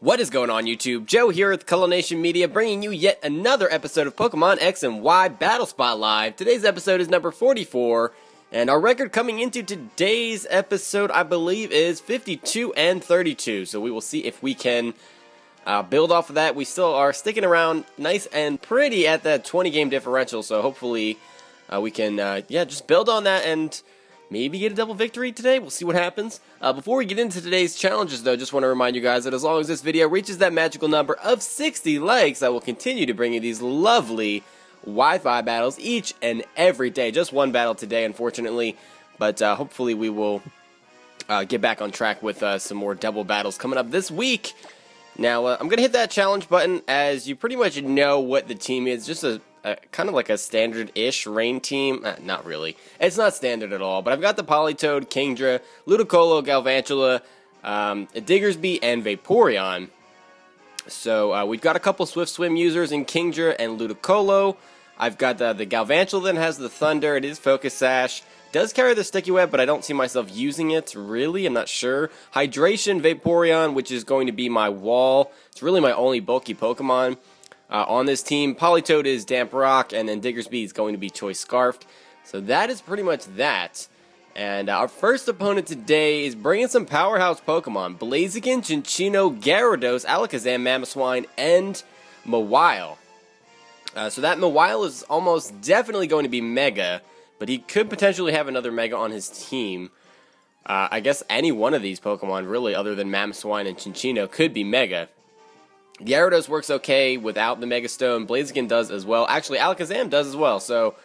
What is going on, YouTube? Joe here with Color Nation Media, bringing you yet another episode of Pokemon X and Y Battle Spot Live. Today's episode is number 44, and our record coming into today's episode, I believe, is 52 and 32. So we will see if we can build off of that. We still are sticking around nice and pretty at that 20-game differential, so hopefully we can, just build on that and maybe get a double victory today. We'll see what happens. Before we get into today's challenges, though, just want to remind you guys that as long as this video reaches that magical number of 60 likes, I will continue to bring you these lovely Wi-Fi battles each and every day. Just one battle today, unfortunately, but hopefully we will get back on track with some more double battles coming up this week. Now, I'm going to hit that challenge button, as you pretty much know what the team is. Just a kind of like a standard-ish rain team. Not really. It's not standard at all, but I've got the Politoed, Kingdra, Ludicolo, Galvantula, Diggersby, and Vaporeon. So we've got a couple Swift Swim users in Kingdra and Ludicolo. I've got the Galvantula that has the Thunder. It is Focus Sash. Does carry the Sticky Web, but I don't see myself using it, really. I'm not sure. Hydration, Vaporeon, which is going to be my wall. It's really my only bulky Pokemon on this team. Politoed is Damp Rock, and then Diggersby is going to be Choice Scarfed. So that is pretty much that. And our first opponent today is bringing some powerhouse Pokemon. Blaziken, Cinccino, Gyarados, Alakazam, Mamoswine, and Mawile. So that Mawile is almost definitely going to be Mega, but he could potentially have another Mega on his team. I guess any one of these Pokemon, really, other than Mamoswine and Cinccino, could be Mega. Gyarados works okay without the Mega Stone. Blaziken does as well. Actually, Alakazam does as well. So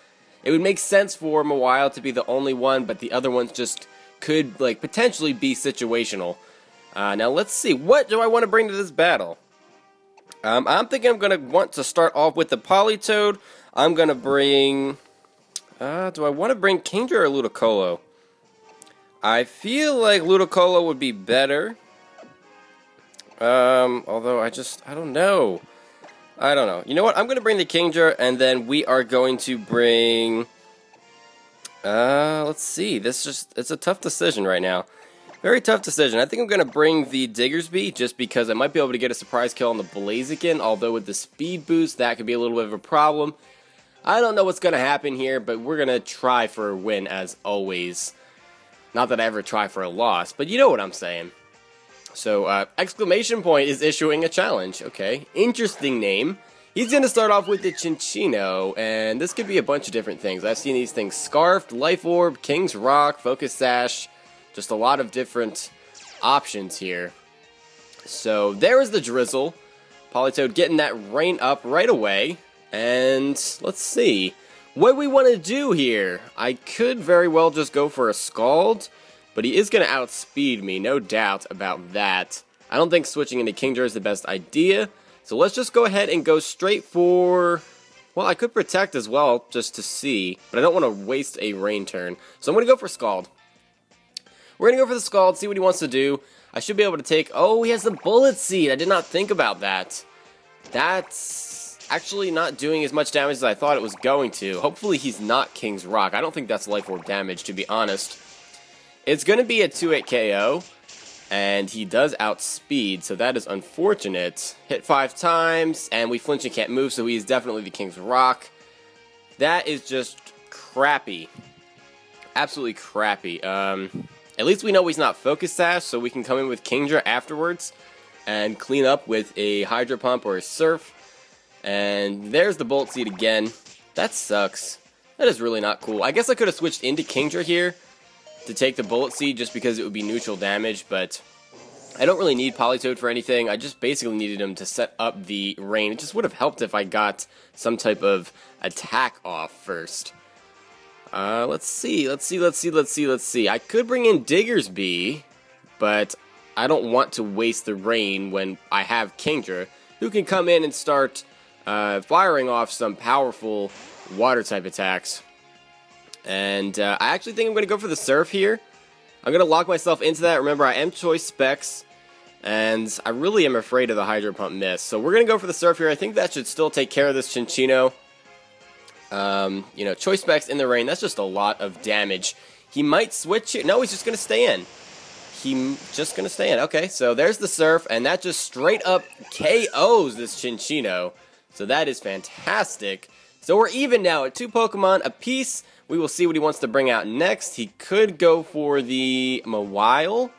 it would make sense for Mawile to be the only one, but the other ones just could potentially be situational. Now let's see. What do I want to bring to this battle? I'm thinking I'm going to want to start off with the Politoed. I'm going to bring... do I want to bring Kingdra or Ludicolo? I feel like Ludicolo would be better. Although I don't know. I don't know. You know what? I'm going to bring the Kingdra, and then we are going to bring... let's see. It's a tough decision right now. Very tough decision. I think I'm going to bring the Diggersby, just because I might be able to get a surprise kill on the Blaziken, although with the speed boost, that could be a little bit of a problem. I don't know what's going to happen here, but we're going to try for a win, as always. Not that I ever try for a loss, but you know what I'm saying. So, Exclamation Point is issuing a challenge. Okay, interesting name. He's going to start off with the Cinccino, and this could be a bunch of different things. I've seen these things Scarfed, Life Orb, King's Rock, Focus Sash. Just a lot of different options here. So, there is the Drizzle. Politoed getting that rain up right away. And let's see. What we want to do here? I could very well just go for a Scald, but he is going to outspeed me, no doubt about that. I don't think switching into Kingdra is the best idea. So let's just go ahead and go straight for... Well, I could Protect as well, just to see. But I don't want to waste a Rain turn. So I'm going to go for Scald. We're going to go for the Scald, see what he wants to do. I should be able to take... Oh, he has the Bullet Seed. I did not think about that. That's actually not doing as much damage as I thought it was going to. Hopefully he's not King's Rock. I don't think that's Life Orb damage, to be honest. It's going to be a 2-hit KO, and he does outspeed, so that is unfortunate. Hit 5 times, and we flinch and can't move, so he's definitely the King's Rock. That is just crappy. Absolutely crappy. At least we know he's not Focus Sash, so we can come in with Kingdra afterwards and clean up with a Hydro Pump or a Surf. And there's the Bullet Seed again. That sucks. That is really not cool. I guess I could have switched into Kingdra here to take the Bullet Seed just because it would be neutral damage, but I don't really need Politoed for anything. I just basically needed him to set up the rain. It just would have helped if I got some type of attack off first. Let's see. I could bring in Diggersby, but I don't want to waste the rain when I have Kingdra, who can come in and start firing off some powerful water-type attacks. And I actually think I'm going to go for the Surf here. I'm going to lock myself into that. Remember, I am Choice Specs, and I really am afraid of the Hydro Pump miss. So we're going to go for the Surf here. I think that should still take care of this Cinccino. Choice Specs in the rain, that's just a lot of damage. He might switch it. No, he's just going to stay in. he just going to stay in. Okay, so there's the Surf, and that just straight up KOs this Chinchino. So that is fantastic. So we're even now at 2 Pokemon apiece. We will see what he wants to bring out next. He could go for the Mawile.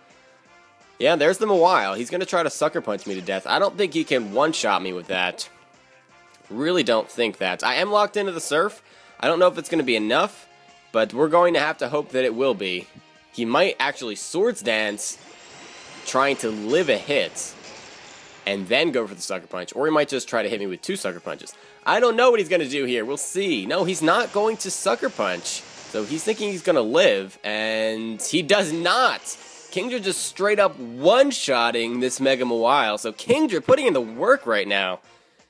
Yeah, there's the Mawile. He's going to try to Sucker Punch me to death. I don't think he can one-shot me with that. Really don't think that. I am locked into the Surf. I don't know if it's going to be enough, but we're going to have to hope that it will be. He might actually Swords Dance, trying to live a hit, and then go for the Sucker Punch. Or he might just try to hit me with 2 Sucker Punches. I don't know what he's going to do here. We'll see. No, he's not going to Sucker Punch. So he's thinking he's going to live, and he does not. Kingdra just straight up one-shotting this Mega Mawile. So Kingdra putting in the work right now.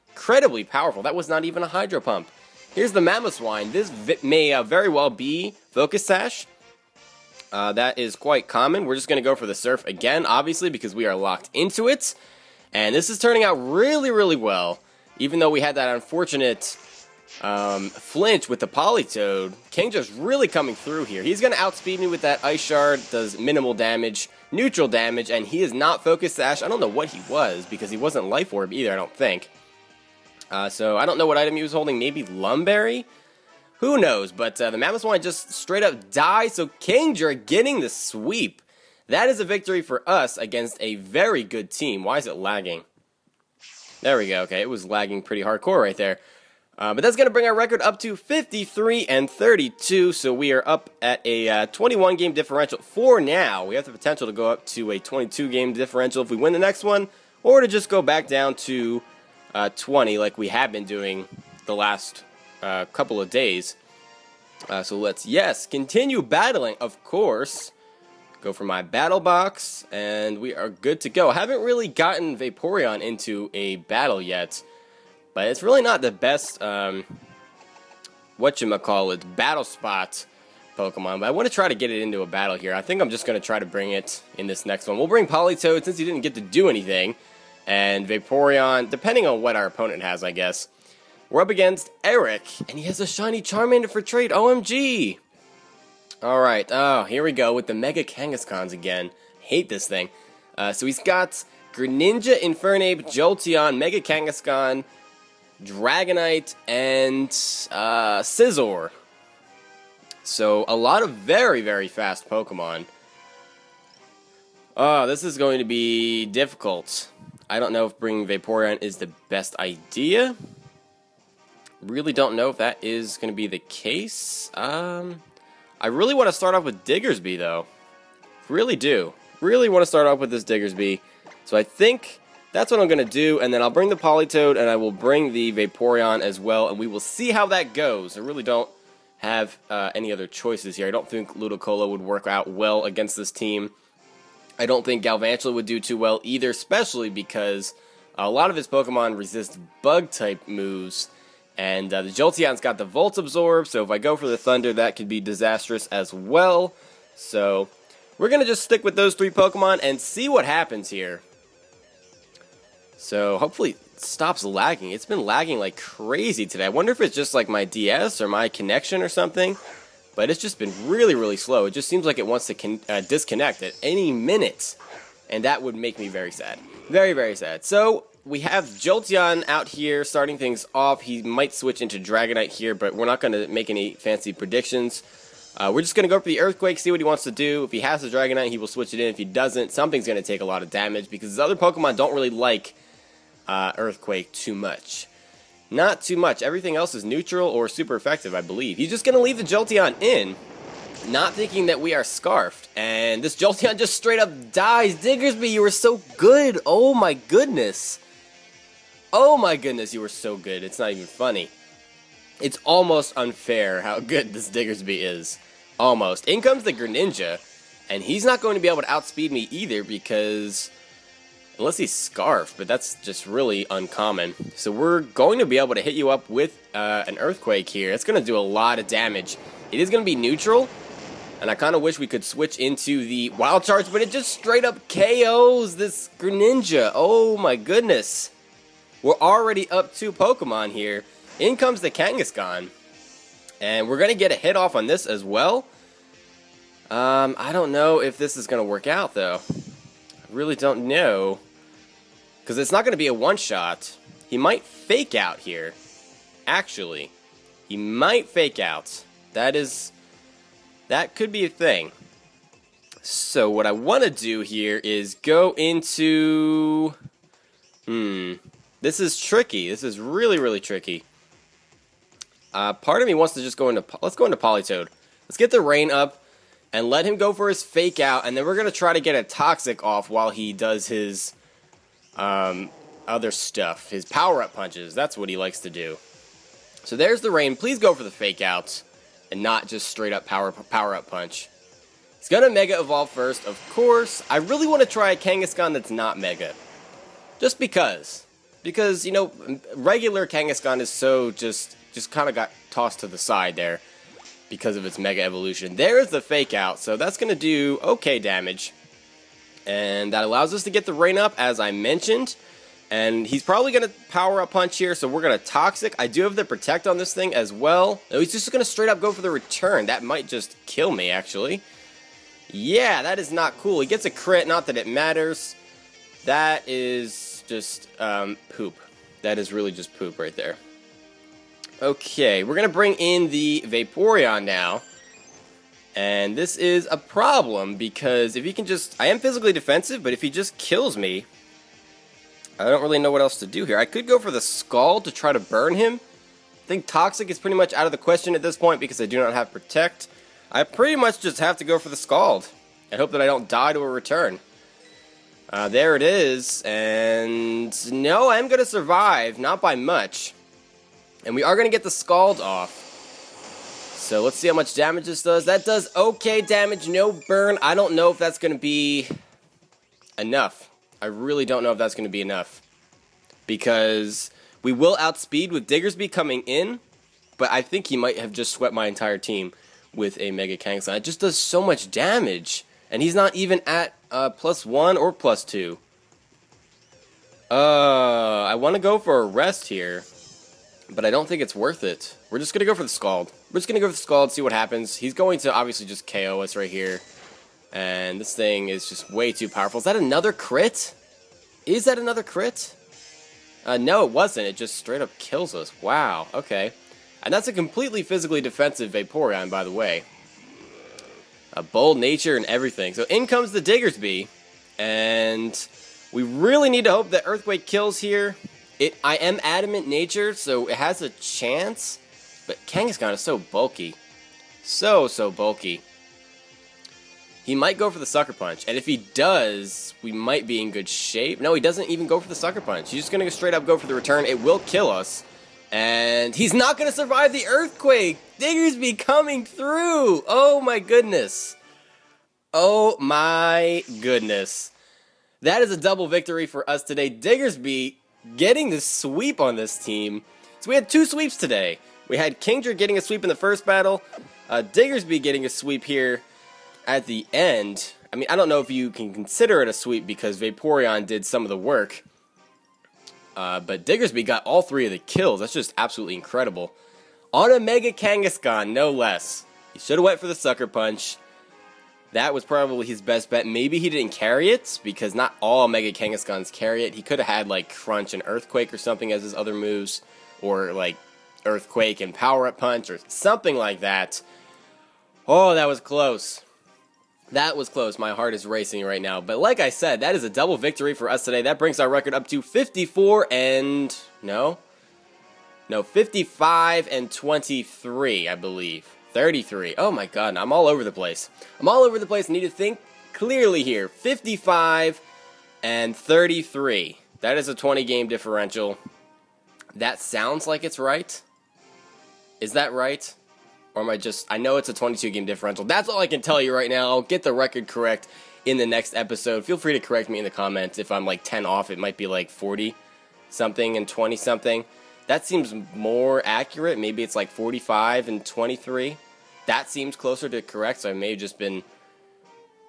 Incredibly powerful. That was not even a Hydro Pump. Here's the Mamoswine. This may very well be Focus Sash. That is quite common. We're just going to go for the Surf again, obviously, because we are locked into it. And this is turning out really, really well. Even though we had that unfortunate flinch with the Politoed, Kingdra's really coming through here. He's going to outspeed me with that Ice Shard, does minimal damage, neutral damage, and he is not Focus Sash. I don't know what he was, because he wasn't Life Orb either, I don't think. So I don't know what item he was holding, maybe Lumberry? Who knows, but the Mamoswine just straight up dies, so Kingdra getting the sweep. That is a victory for us against a very good team. Why is it lagging? There we go, okay, it was lagging pretty hardcore right there. But that's going to bring our record up to 53 and 32, so we are up at a 21 game differential for now. We have the potential to go up to a 22 game differential if we win the next one, or to just go back down to 20 like we have been doing the last couple of days. So let's, yes, continue battling, of course. Go for my battle box, and we are good to go. I haven't really gotten Vaporeon into a battle yet, but it's really not the best, whatchamacallit, battle spot Pokemon, but I want to try to get it into a battle here. I think I'm just going to try to bring it in this next one. We'll bring Politoed since he didn't get to do anything, and Vaporeon, depending on what our opponent has, I guess. We're up against Eric, and he has a shiny Charmander for trade. OMG! Alright, oh, here we go with the Mega Kangaskhan's again. Hate this thing. So he's got Greninja, Infernape, Jolteon, Mega Kangaskhan, Dragonite, and Scizor. So a lot of very, very fast Pokemon. Oh, this is going to be difficult. I don't know if bringing Vaporeon is the best idea. Really don't know if that is going to be the case. I really want to start off with Diggersby, though. Really do. Really want to start off with this Diggersby. So I think that's what I'm going to do, and then I'll bring the Politoed, and I will bring the Vaporeon as well, and we will see how that goes. I really don't have any other choices here. I don't think Ludicolo would work out well against this team. I don't think Galvantula would do too well either, especially because a lot of his Pokemon resist Bug-type moves. And the Jolteon's got the Volt Absorb, so if I go for the Thunder, that could be disastrous as well. So we're going to just stick with those 3 Pokemon and see what happens here. So hopefully it stops lagging. It's been lagging like crazy today. I wonder if it's just like my DS or my connection or something. But it's just been really, really slow. It just seems like it wants to disconnect at any minute. And that would make me very sad. Very, very sad. So we have Jolteon out here starting things off. He might switch into Dragonite here, but we're not going to make any fancy predictions. We're just going to go for the Earthquake, see what he wants to do. If he has the Dragonite, he will switch it in. If he doesn't, something's going to take a lot of damage because his other Pokemon don't really like Earthquake too much. Not too much. Everything else is neutral or super effective, I believe. He's just going to leave the Jolteon in, not thinking that we are Scarfed. And this Jolteon just straight up dies. Diggersby, you were so good. Oh my goodness. Oh my goodness, you were so good. It's not even funny. It's almost unfair how good this Diggersby is. Almost. In comes the Greninja, and he's not going to be able to outspeed me either because, unless he's Scarfed, but that's just really uncommon. So we're going to be able to hit you up with an Earthquake here. It's going to do a lot of damage. It is going to be neutral, and I kind of wish we could switch into the Wild Charge, but it just straight up KOs this Greninja. Oh my goodness. We're already up 2 Pokemon here. In comes the Kangaskhan. And we're going to get a hit off on this as well. I don't know if this is going to work out, though. I really don't know. Because it's not going to be a one-shot. He might fake out here. Actually. He might fake out. That could be a thing. So what I want to do here is go into... This is tricky. This is really, really tricky. Part of me wants to just go into... Let's go into Politoed. Let's get the rain up and let him go for his fake out. And then we're going to try to get a Toxic off while he does his other stuff. His power-up punches. That's what he likes to do. So there's the rain. Please go for the fake out and not just straight up power-up punch. He's going to Mega Evolve first, of course. I really want to try a Kangaskhan that's not Mega. Just because. Because, you know, regular Kangaskhan is so just kind of got tossed to the side there because of its Mega Evolution. There's the fake out, so that's going to do okay damage. And that allows us to get the rain up, as I mentioned. And he's probably going to power up punch here, so we're going to Toxic. I do have the Protect on this thing as well. No, he's just going to straight up go for the return. That might just kill me, actually. Yeah, that is not cool. He gets a crit, not that it matters. That is just poop. That is really just poop right there. Okay, we're going to bring in the Vaporeon now. And this is a problem because if he can just... I am physically defensive, but if he just kills me, I don't really know what else to do here. I could go for the Scald to try to burn him. I think Toxic is pretty much out of the question at this point because I do not have Protect. I pretty much just have to go for the Scald and hope that I don't die to a return. There it is, and no, I'm going to survive, not by much. And we are going to get the Scald off. So let's see how much damage this does. That does okay damage, no burn. I don't know if that's going to be enough. I really don't know if that's going to be enough. Because we will outspeed with Diggersby coming in, but I think he might have just swept my entire team with a Mega Kangaskhan. It just does so much damage. And he's not even at +1 or +2. I want to go for a rest here, but I don't think it's worth it. We're just going to go for the Scald. We're just going to go for the Scald, see what happens. He's going to obviously just KO us right here. And this thing is just way too powerful. Is that another crit? Is that another crit? No, it wasn't. It just straight up kills us. Wow, okay. And that's a completely physically defensive Vaporeon, by the way. A bold nature and everything. So in comes the Diggersby. And we really need to hope that Earthquake kills here. I am adamant nature, so it has a chance. But Kangaskhan is so bulky. So bulky. He might go for the Sucker Punch. And if he does, we might be in good shape. No, he doesn't even go for the Sucker Punch. He's just going to straight up go for the return. It will kill us. And he's not going to survive the Earthquake. Diggersby coming through. Oh my goodness. Oh my goodness. That is a double victory for us today. Diggersby getting the sweep on this team. So we had 2 sweeps today. We had Kingdra getting a sweep in the first battle. Diggersby getting a sweep here at the end. I mean, I don't know if you can consider it a sweep because Vaporeon did some of the work. But Diggersby got all 3 of the kills. That's just absolutely incredible. On a Mega Kangaskhan, no less. He should have went for the Sucker Punch. That was probably his best bet. Maybe he didn't carry it, because not all Mega Kangaskhan's carry it. He could have had, like, Crunch and Earthquake or something as his other moves. Or, like, Earthquake and Power-Up Punch or something like that. Oh, that was close. That was close. My heart is racing right now. But like I said, that is a double victory for us today. That brings our record up to 54 and... No, 55 and 23, I believe. 33. Oh my god, I'm all over the place. I'm all over the place. I need to think clearly here. 55 and 33. That is a 20-game differential. That sounds like it's right. Is that right? Or am I just... I know it's a 22-game differential. That's all I can tell you right now. I'll get the record correct in the next episode. Feel free to correct me in the comments. If I'm like 10 off, it might be like 40-something and 20-something. That seems more accurate. Maybe it's like 45 and 23. That seems closer to correct, so I may have just been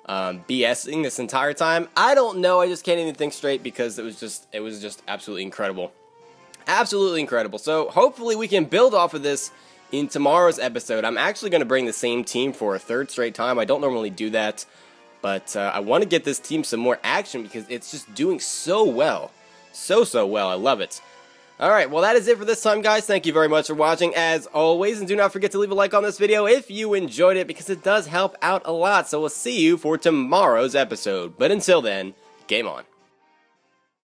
BSing this entire time. I don't know. I just can't even think straight because it was just absolutely incredible. Absolutely incredible. So hopefully we can build off of this In tomorrow's episode, I'm actually going to bring the same team for a third straight time. I don't normally do that, but I want to get this team some more action because it's just doing so well. So well. I love it. Alright, well that is it for this time, guys. Thank you very much for watching, as always, and do not forget to leave a like on this video if you enjoyed it, because it does help out a lot. So we'll see you for tomorrow's episode. But until then, game on.